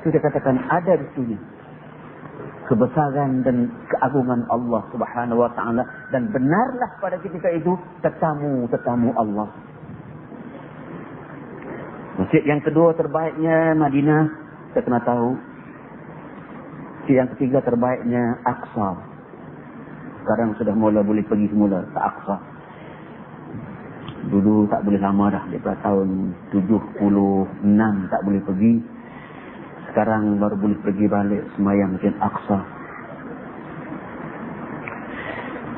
itu dia katakan ada di sini kebesaran dan keagungan Allah Subhanahu wa taala, dan benarlah pada ketika itu tetamu Allah. Masjid yang kedua terbaiknya Madinah, kita kena tahu. Masjid yang ketiga terbaiknya Aqsa. Sekarang sudah mula boleh pergi semula ke Aqsa. Dulu tak boleh lama dah, daripada tahun 76 tak boleh pergi. Sekarang baru boleh pergi balik semayang Masjid Aqsa.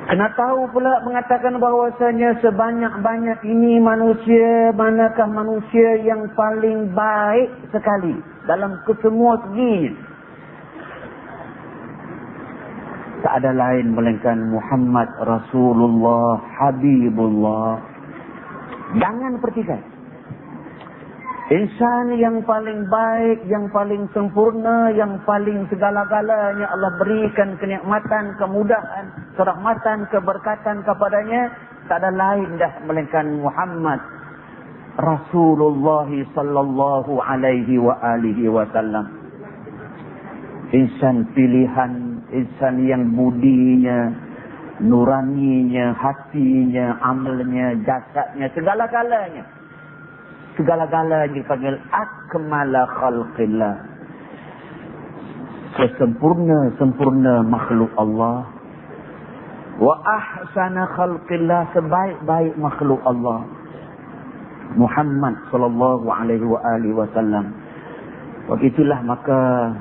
Kena tahu pula mengatakan bahawasanya sebanyak-banyak ini manusia, manakah manusia yang paling baik sekali dalam kesemua seginya? Tak ada lain melainkan Muhammad Rasulullah Habibullah. Jangan pertikaikan. Insan yang paling baik, yang paling sempurna, yang paling segala-galanya Allah berikan kenikmatan, kemudahan, kerahmatan, keberkatan kepadanya, tak ada lain dah melainkan Muhammad Rasulullah sallallahu alaihi wa alihi wasallam. Insan pilihan, insan yang budinya, nuraninya, hatinya, amalnya, jasadnya, segala-galanya dipanggil akmala khalqillah. Sempurna makhluk Allah. Wa ahsana khalqillah, sebaik-baik makhluk Allah. Muhammad sallallahu alaihi wa alihi wasallam. Begitulah maka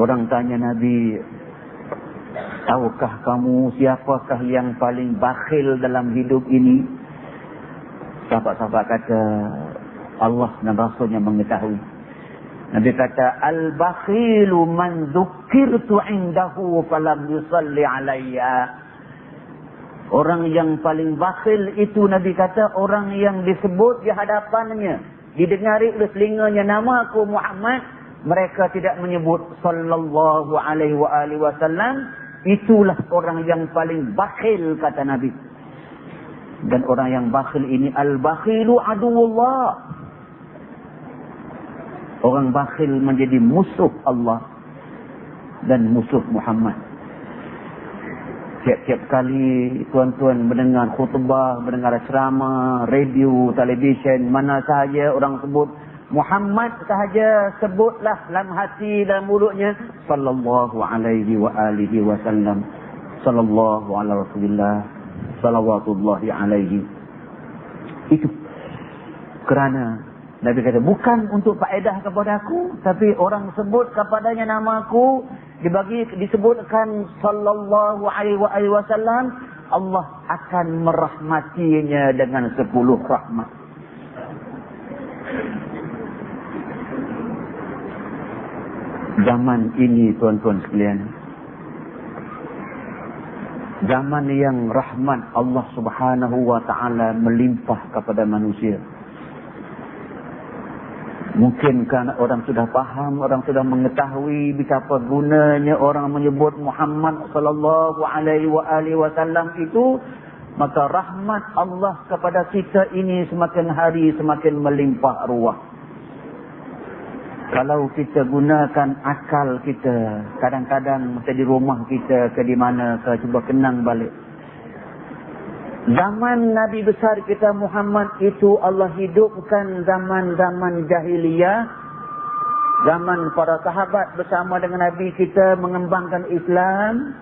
orang tanya Nabi, tahukah kamu siapakah yang paling bakhil dalam hidup ini? Sahabat-sahabat kata, Allah dan Rasulnya mengetahui. Nabi kata, al-bakhilu man dzukirtu indahu falam yusalli alayya. Orang yang paling bakhil itu, Nabi kata, orang yang disebut di hadapannya, didengari oleh telinganya nama aku Muhammad, mereka tidak menyebut sallallahu alaihi wa alihi wasallam. Itulah orang yang paling bakhil, kata Nabi. Dan orang yang bakhil ini, al-bakhilu aduwullah. Orang bakhil menjadi musuh Allah dan musuh Muhammad. Tiap-tiap kali tuan-tuan mendengar khutbah, mendengar ceramah, radio, televisyen, mana sahaja orang sebut Muhammad sahaja, sebutlah dalam hati, dalam mulutnya sallallahu alaihi wa alihi wasallam. Sallallahu ala Rasulillah, salawatullahi alaihi. Itu kerana Nabi kata, bukan untuk faedah kepada aku, tapi orang sebut kepadanya nama aku, disebutkan sallallahu alaihi wasallam, Allah akan merahmatinya dengan 10 rahmat. Zaman ini tuan-tuan sekalian, zaman yang rahmat Allah Subhanahu wa taala melimpah kepada manusia. Mungkin kerana orang sudah faham, orang sudah mengetahui betapa gunanya orang menyebut Muhammad sallallahu alaihi wasallam itu, maka rahmat Allah kepada kita ini semakin hari semakin melimpah ruah. Kalau kita gunakan akal kita, kadang-kadang masa di rumah kita ke di mana ke, cuba kenang balik. Zaman Nabi besar kita Muhammad itu Allah hidupkan zaman-zaman jahiliyah. Zaman para sahabat bersama dengan Nabi kita mengembangkan Islam.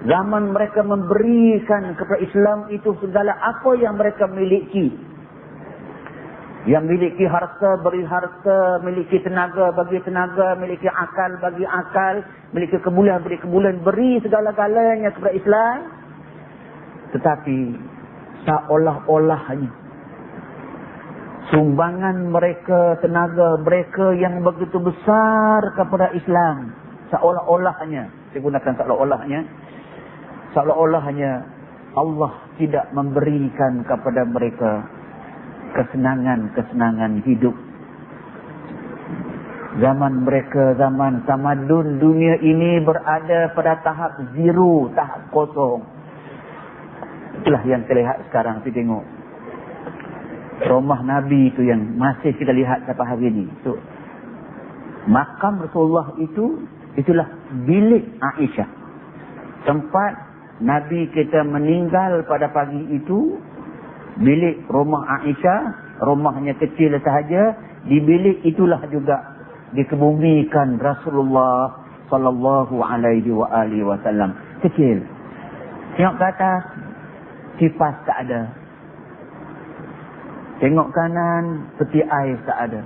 Zaman mereka memberikan kepada Islam itu segala apa yang mereka miliki. Yang miliki harta, beri harta, miliki tenaga, bagi tenaga, miliki akal, bagi akal, miliki kemuliaan, beri kemuliaan, beri segala-galanya kepada Islam. Tetapi seolah-olahnya sumbangan mereka, tenaga mereka yang begitu besar kepada Islam, seolah-olahnya, saya gunakan seolah-olahnya Allah tidak memberikan kepada mereka kesenangan hidup. Zaman mereka, zaman tamadun dunia ini berada pada tahap zero, tahap kosong. Itulah yang kita lihat sekarang. Kita tengok rumah Nabi itu yang masih kita lihat sampai hari ini. Itu Makam Rasulullah itulah bilik Aisyah. Tempat Nabi kita meninggal pada pagi itu, bilik rumah Aisyah, rumahnya kecil sahaja, di bilik itulah juga dikebumikan Rasulullah sallallahu alaihi wasallam. Kecil. Tengok ke atas, kipas tak ada. Tengok kanan, peti ais tak ada.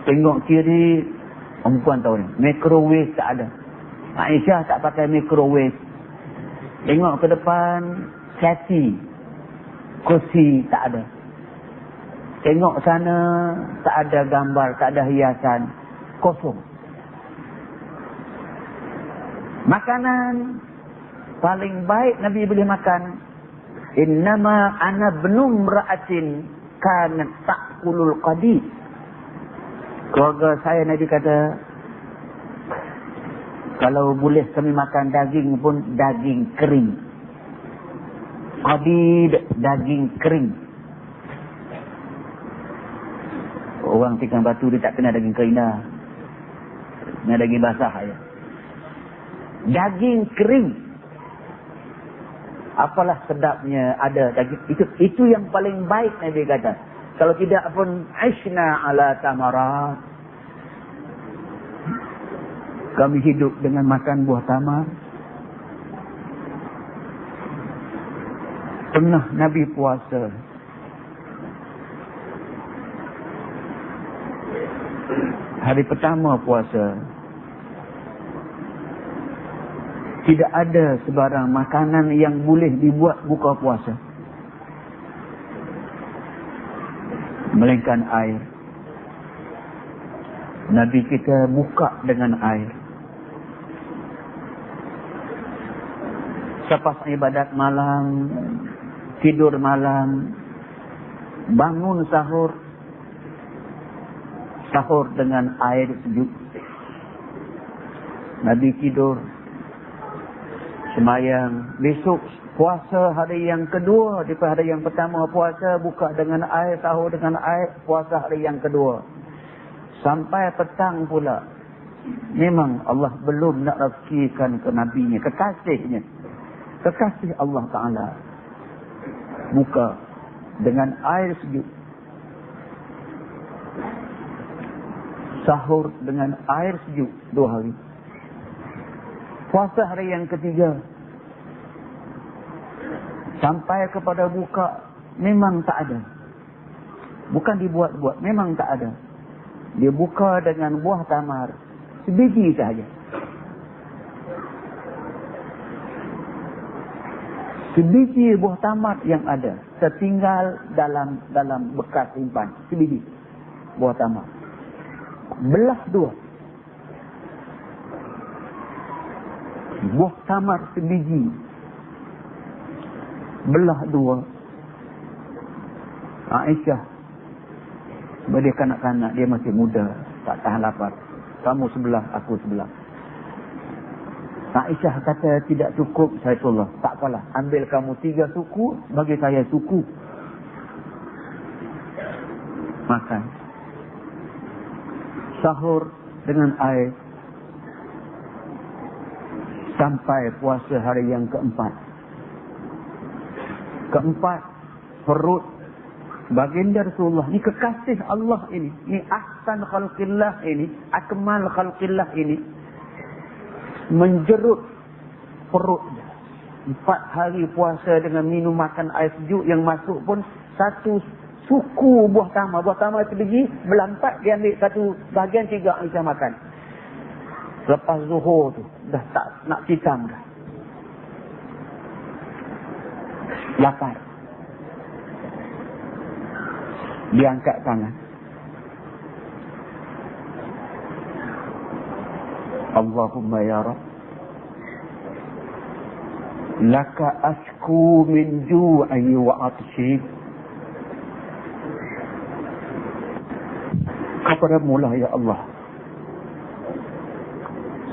Tengok kiri, perempuan tahu ni, microwave tak ada. Aisyah tak pakai microwave. Tengok ke depan, seti, kursi tak ada. Tengok sana, tak ada gambar, tak ada hiasan, kosong. Makanan paling baik Nabi boleh makan. Innama ana ibnu imra'atin kanat ta'kulul qadid. Keluarga saya, Nabi kata, kalau boleh kami makan daging pun daging kering. Qadid, daging kering. Orang tikam batu dia tak kena daging kering dah. Kena daging basah ya. Daging kering. Apalah sedapnya ada daging. Itu yang paling baik Nabi kata. Kalau tidak pun aishna ala tamarat. Kami hidup dengan makan buah tamar. Pernah Nabi puasa. Hari pertama puasa. Tidak ada sebarang makanan yang boleh dibuat buka puasa, melainkan air. Nabi kita buka dengan air. Selepas ibadat malam, tidur malam, bangun sahur. Sahur dengan air sejuk. Nabi tidur. Semayang. Besok puasa hari yang kedua. Daripada hari yang pertama puasa, buka dengan air, sahur dengan air, puasa hari yang kedua. Sampai petang pula. Memang Allah belum nak rezekikan ke Nabinya, kekasihnya. Kekasih Allah Ta'ala. Buka dengan air sejuk. Sahur dengan air sejuk 2 hari. Puasa hari yang ketiga. Sampai kepada buka, memang tak ada. Bukan dibuat-buat, memang tak ada. Dia buka dengan buah tamar. Sebiji sahaja. Sebiji buah tamar yang ada. Tertinggal dalam bekas simpan. Sebiji buah tamar. Belah 2. Buah tamar sebiji. Belah 2. Aisyah, dia kanak-kanak, dia masih muda, tak tahan lapar. Kamu sebelah, aku sebelah. Aisyah kata, tidak cukup Sayyidullah. Tak apalah, ambil kamu 3 suku, bagi saya suku. Makan. Sahur dengan air. Sampai puasa hari yang keempat. Keempat, perut baginda Rasulullah. Ini kekasih Allah ini. Ini ahsan khalqillah ini. Akmal khalqillah ini. Menjerut perutnya. 4 hari puasa dengan minum makan air sejuk, yang masuk pun 1 suku buah tamar. Buah tamar sebiji, belah 4, dia ambil 1 bahagian 3 Aisyah makan. Lepas zuhur tu, dah tak nak cicam dah. Lapar. Dia angkat tangan. Allahumma ya Rabb, laka ashku min ju'i wa atshi. Kepadamu lah ya Allah,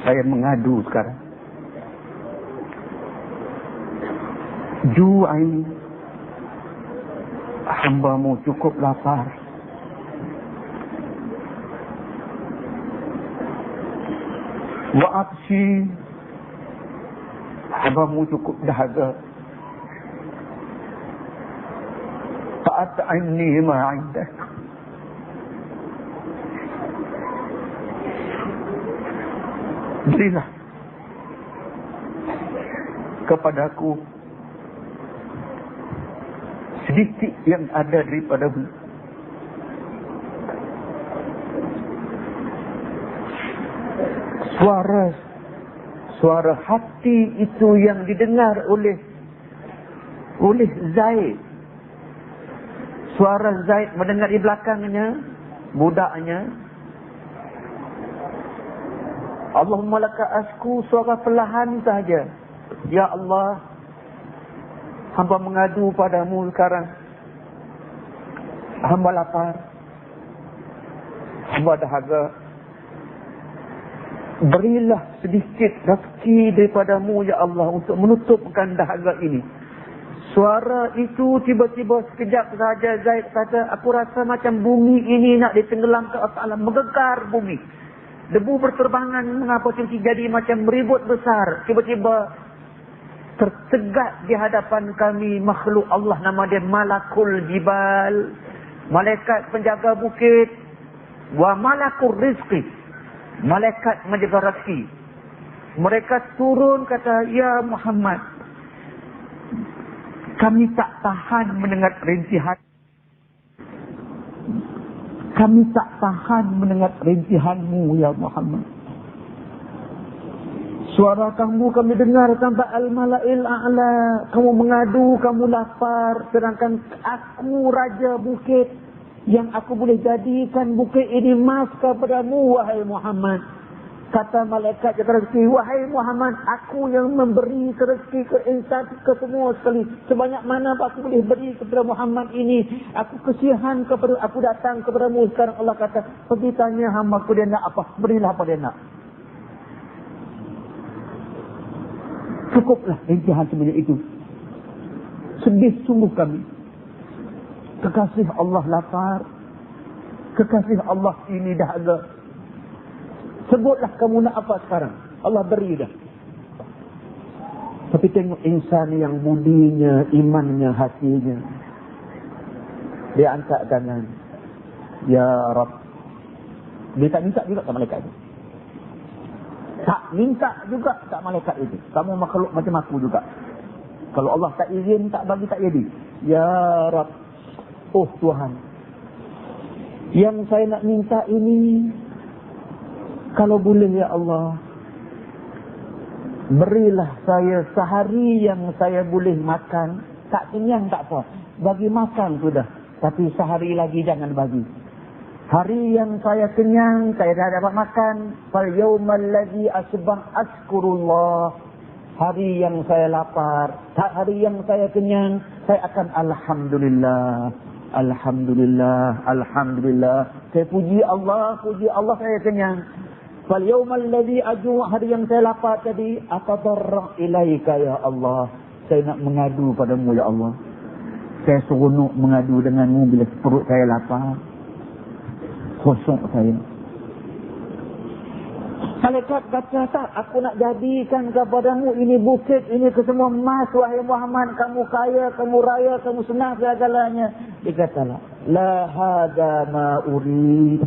saya mengadu sekarang. Ju'ai, hambamu cukup lapar. wa absi, hambamu cukup dahaga. Fa'at'inni ma'indak, berilah kepadaku sedikit yang ada daripadamu. Suara hati itu yang didengar oleh Zaid. Suara Zaid mendengar di belakangnya budaknya, Allahumma laka asku, suara perlahan saja. Ya Allah, hamba mengadu padamu sekarang. Hamba lapar, hamba dahaga. Berilah sedikit rezeki daripadamu ya Allah untuk menutupkan dahaga ini. Suara itu tiba-tiba sekejap saja Zaid kata, aku rasa macam bumi ini nak ditenggelam ke alam, menggegar bumi. Debu berterbangan, mengapa jadi macam meribut besar. Tiba-tiba tercegat di hadapan kami makhluk Allah, nama dia Malakul Jibal, malaikat penjaga bukit, wa Malakul Rizqi, malaikat menjaga rezeki. Mereka turun kata, ya Muhammad, kami tak tahan mendengar rintihan. Kami tak tahan mendengar rintihanmu ya Muhammad. Suara kamu kami dengar sampai al-mala'il a'la. Kamu mengadu, kamu lapar. Sedangkan aku raja bukit, yang aku boleh jadikan bukit ini emas kepadamu wahai Muhammad. Kata malaikat jaga rezeki, wahai Muhammad, aku yang memberi rezeki ke insan, ke semua sekali. Sebanyak mana aku boleh beri kepada Muhammad ini. Aku kesihan kepada, aku datang kepadamu sekarang. Allah kata, pergi tanya hamba aku dia nak apa, berilah apa dia nak. Cukuplah rintihan sebanyak itu. Sedih sungguh kami. Kekasih Allah lapar, kekasih Allah ini dahaga. Sebutlah kamu nak apa sekarang. Allah beri dah. Tapi tengok insan yang budinya, imannya, hatinya. Dia angkat tangan. Ya Rabb. Dia tak minta juga tak malaikat itu. Tak minta juga tak malaikat itu. Kamu makhluk macam aku juga. Kalau Allah tak izin, tak bagi, tak jadi. Ya Rabb. Oh Tuhan. Yang saya nak minta ini, kalau boleh ya Allah, berilah saya sehari yang saya boleh makan. Tak kenyang tak apa, bagi makan sudah. Tapi sehari lagi jangan bagi. Hari yang saya kenyang, saya dah dapat makan. Fal yawmal ladzi asbah askurullah. Hari yang saya lapar, hari yang saya kenyang, saya akan alhamdulillah. Alhamdulillah, alhamdulillah. Saya puji Allah saya kenyang. Fal yawmal ladzi aju, hari yang saya lapar tadi, atadarra ilaika ya Allah. Saya nak mengadu padamu ya Allah. Saya seronok mengadu denganmu bila perut saya lapar. Kosong saya. Malaikat kata, tak, aku nak jadikan kepadamu ini bukit, ini kesemua emas wahai Muhammad. Kamu kaya, kamu raya, kamu senang segalanya. Dia kata, la hada ma urid.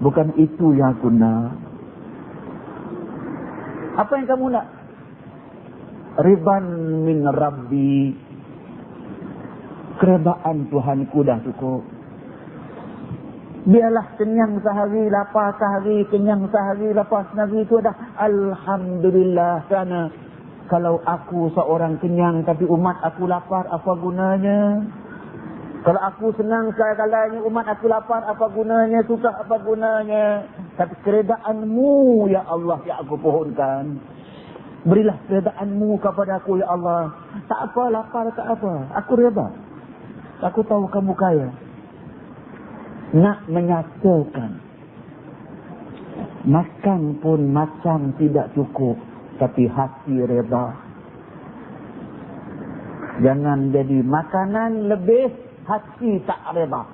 Bukan itu yang aku nak. Apa yang kamu nak? Riban min Rabbi. Keredaan Tuhanku dah cukup. Biarlah kenyang sehari, lapar sehari, kenyang sehari, lapar sehari, itu dah alhamdulillah. Kerana kalau aku seorang kenyang tapi umat aku lapar, apa gunanya? Kalau aku senang sekali-kalanya umat aku lapar, apa gunanya? Susah, apa gunanya? Tapi keredaanmu ya Allah yang aku pohonkan. Berilah keredaanmu kepada aku ya Allah. Tak apa lapar, tak apa. Aku reda. Aku tahu kamu kaya. Nak menyatakan makan pun macam tidak cukup, tapi hati reda. Jangan jadi makanan lebih, hati tak reda.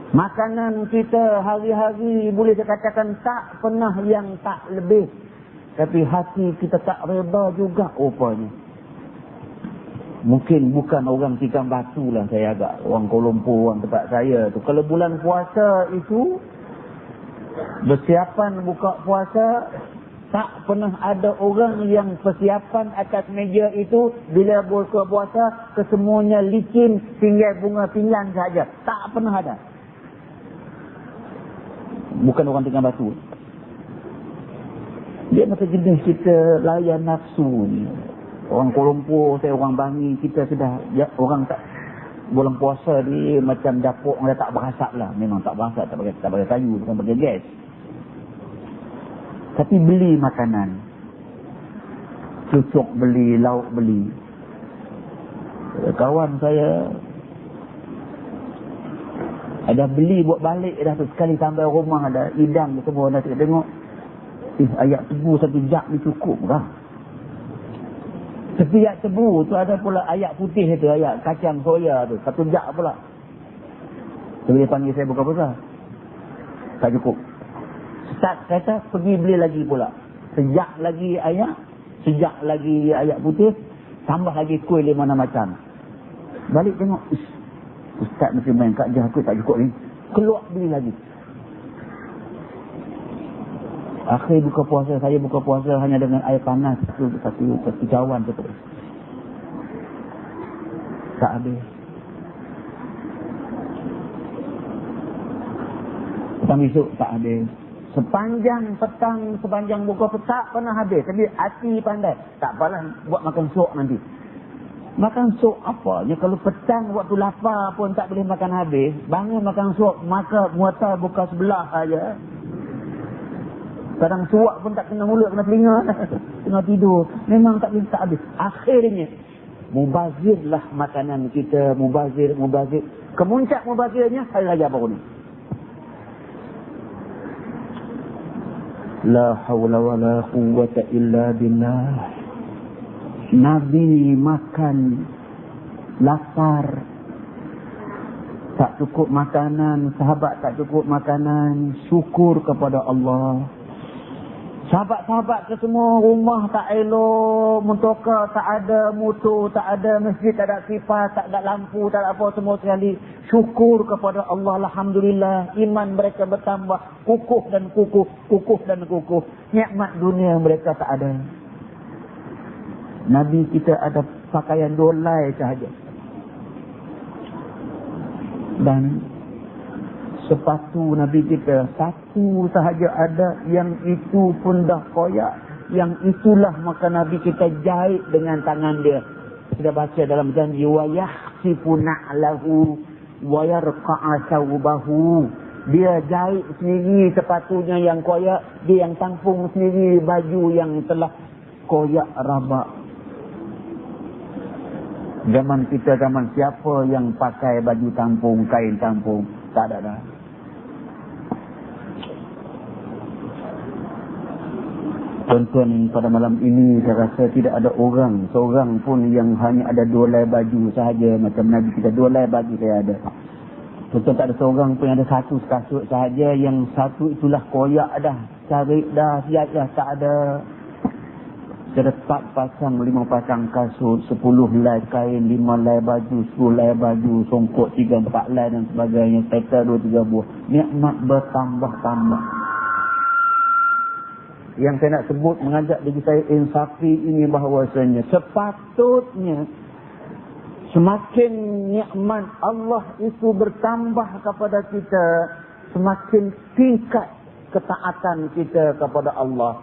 Makanan kita hari-hari boleh dikatakan tak pernah yang tak lebih. Tapi hati kita tak reda juga rupanya. Mungkin bukan orang Tikam Batu lah saya agak. Orang Kuala Lumpur, orang tempat saya tu. Kalau bulan puasa itu, bersiapan buka puasa, tak pernah ada orang yang persiapan atas meja itu bila buka puasa kesemuanya licin, tinggal bunga pinggan saja. Tak pernah ada. Bukan orang Tikam Batu. Dia macam jenis kita layan nafsu ni. Orang Kuala Lumpur, saya orang Bangi, kita sudah orang tak bulan puasa ni macam dapur orang tak berasap lah. Memang tak berasap, tak pakai kayu, bukan pakai gas. Tapi beli makanan, cucuk beli, lauk beli. Kawan saya ada beli buat balik dah tu. Sekali sampai rumah ada idang semua dah tengok. Ayak tebu satu jak ni cukup lah. Setiap tebu tu ada pula ayak putih tu, ayak kacang soya tu. Satu jak pula. Jadi dia panggil saya buka puasa. Tak cukup. Start kata pergi beli lagi pula. Sejak lagi ayak putih. Tambah lagi kuih 5-6 macam. Balik tengok. Ustaz mesti main kat jah aku tak cukup ni. Keluar beli lagi. Akhir buka puasa, saya buka puasa hanya dengan air panas satu cawan tu terus. Tak habis. Petang esok tak habis. Sepanjang petang, sepanjang buka tak pernah habis. Tapi hati pandai. Tak apalah buat makan sok nanti. Makan sok apa? Ya, kalau petang waktu lapar pun tak boleh makan habis. Bangun makan sok, maka muatal buka sebelah aja. Kadang suak pun tak kena mulut, kena telinga. Tengah tidur. Memang tak boleh tak habis. Akhirnya, mubazirlah makanan kita. Mubazir. Kemuncak mubazirnya, hari raya baru ni. La hawla wa la quwwata illa billah. Nabi makan lapar. Tak cukup makanan. Sahabat tak cukup makanan. Syukur kepada Allah. Sahabat-sahabat ke semua rumah tak elok, motoka tak ada, motor tak ada, masjid tak ada kipas, tak ada lampu, tak ada apa semua sekali. Syukur kepada Allah, alhamdulillah, iman mereka bertambah, kukuh dan kukuh. Nikmat dunia mereka tak ada. Nabi kita ada pakaian dolai sahaja. Dan sepatu Nabi kita satu sahaja ada, yang itu pun dah koyak. Yang itulah maka Nabi kita jahit dengan tangan dia. Kita baca dalam janji wa yahsifu na'lahu wa yarqa'a thawbahu. Dia jahit sendiri sepatunya yang koyak, dia yang tampung sendiri baju yang telah koyak rabak. Zaman kita zaman siapa yang pakai baju tampung, kain tampung? Tak ada dah. Tuan-tuan, pada malam ini saya rasa tidak ada seorang pun yang hanya ada 2 helai baju sahaja. Macam Nabi kita 2 helai baju saya ada. Tuan-tuan, tak ada seorang pun yang ada satu kasut sahaja. Yang satu itulah koyak dah, carik dah, siap dah, tak ada. Saya ada 4 pasang, 5 pasang kasut, 10 helai kain, 5 helai baju, 10 helai baju, songkok 3-4 helai dan sebagainya. Setel 2-3 buah. Nikmat bertambah-tambah. Yang saya nak sebut mengajak diri saya insafi ini bahawasanya sepatutnya semakin nikmat Allah itu bertambah kepada kita, semakin tingkat ketaatan kita kepada Allah.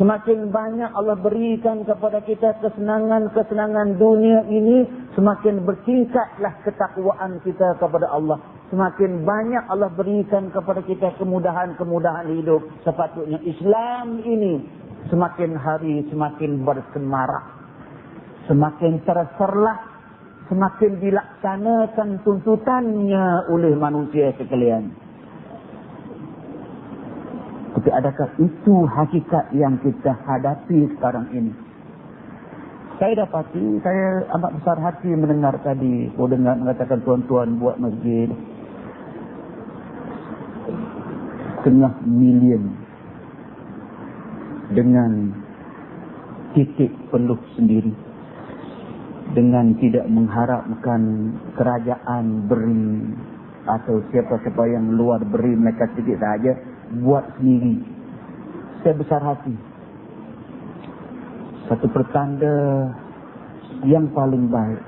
Semakin banyak Allah berikan kepada kita kesenangan-kesenangan dunia ini, semakin bertingkatlah ketakwaan kita kepada Allah. Semakin banyak Allah berikan kepada kita kemudahan-kemudahan hidup. Sepatutnya Islam ini semakin hari semakin bersemarak. Semakin terserlah, semakin dilaksanakan tuntutannya oleh manusia sekalian. Tapi adakah itu hakikat yang kita hadapi sekarang ini? Saya dapati, saya amat besar hati mendengar tadi. Dengar mengatakan tuan-tuan buat masjid. million dengan titik peluh sendiri, dengan tidak mengharapkan kerajaan beri atau siapa-siapa yang luar beri mereka sedikit sahaja, buat sendiri. Saya besar hati. Satu pertanda yang paling baik.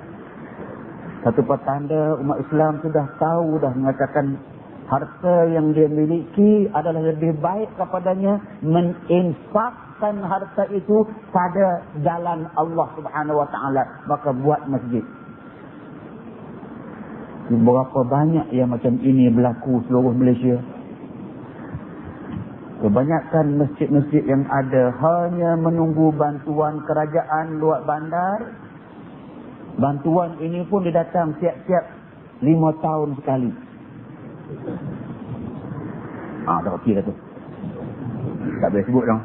Satu pertanda umat Islam sudah tahu, dah mengatakan harta yang dia miliki adalah lebih baik kepadanya menginfakkan harta itu pada jalan Allah Subhanahu Wa Taala, maka buat masjid. Berapa banyak yang macam ini berlaku seluruh Malaysia? Kebanyakan masjid-masjid yang ada hanya menunggu bantuan kerajaan luar bandar. Bantuan ini pun dia datang tiap-tiap 5 tahun sekali. Dah okey dah tu. Tak boleh sebut dah.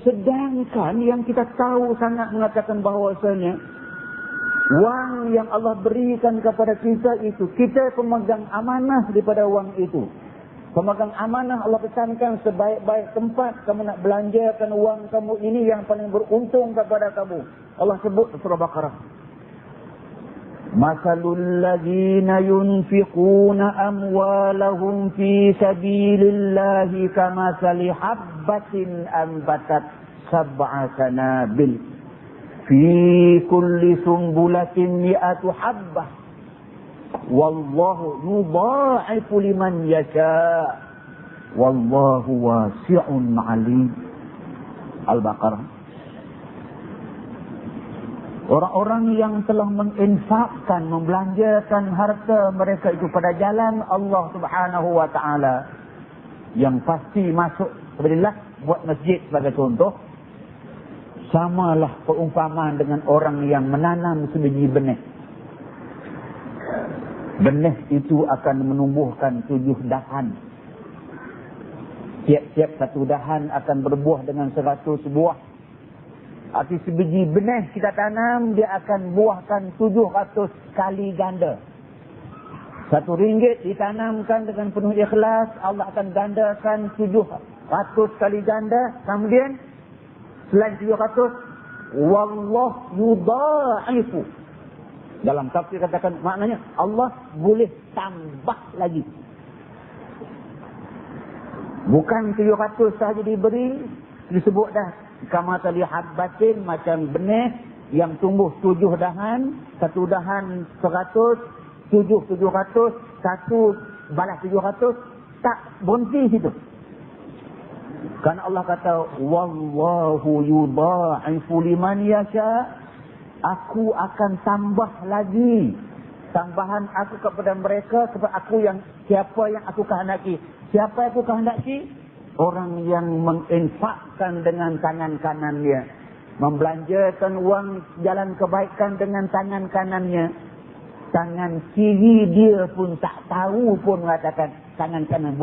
Sedangkan yang kita tahu sangat mengatakan bahawasanya wang yang Allah berikan kepada kita itu, kita pemegang amanah daripada wang itu. Pemegang amanah Allah pesankan sebaik-baik tempat kamu nak belanjakan wang kamu ini yang paling beruntung kepada kamu. Allah sebut surah Baqarah. Masalul ladzina yunfiquna amwalahum fi sabilillahi kamathali habbatin anbatat sab'a sanabil fi kulli sumbulatin mi'atu habbah wallahu yudha'ifu liman yasha wallahu wasi'un 'alim. Al-Baqarah. Orang-orang yang telah menginfakkan, membelanjakan harta mereka itu pada jalan Allah Subhanahu Wa Taala, yang pasti masuk kepada buat masjid sebagai contoh, samalah perumpamaan dengan orang yang menanam sebiji benih. Benih itu akan menumbuhkan 7 dahan. Tiap-tiap satu dahan akan berbuah dengan 100 buah. Arti sebiji benih kita tanam, dia akan buahkan 700 kali ganda. RM1 ditanamkan dengan penuh ikhlas, Allah akan gandakan 700 kali ganda. Kemudian selain 700, wallah yudha'ifu. Dalam tafsir katakan maknanya Allah boleh tambah lagi. Bukan 700 sahaja diberi, disebut dah kamathali habbatin, macam benih yang tumbuh 7 dahan, satu dahan 100, 700, satu balas 700, tak berhenti situ. Karena Allah kata wallahu yudha'ifu liman yasha. Aku akan tambah lagi tambahan aku kepada mereka, kepada aku yang siapa yang aku kehendaki. Siapa yang aku kehendaki? Orang yang menginfakkan dengan tangan kanannya, membelanjakan wang jalan kebaikan dengan tangan kanannya. Tangan kiri dia pun tak tahu pun mengatakan tangan kanan